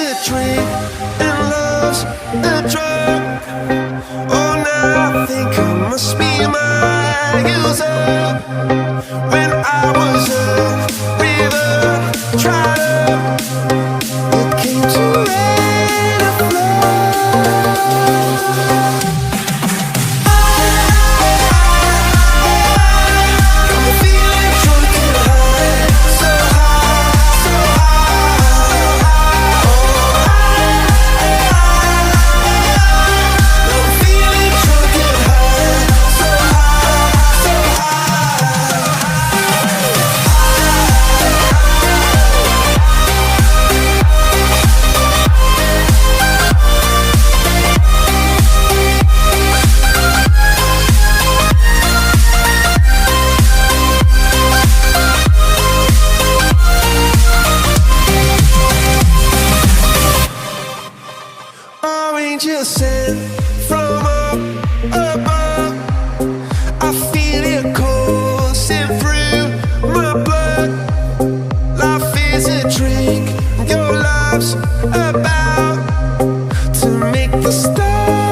a drink and love's a drug. Oh, now I think I must be my user. When I was a river trotter, it came to rain and flood. Angel sent from up above. I feel it coursing through my blood. Life is a drink, your love's about to make the stars.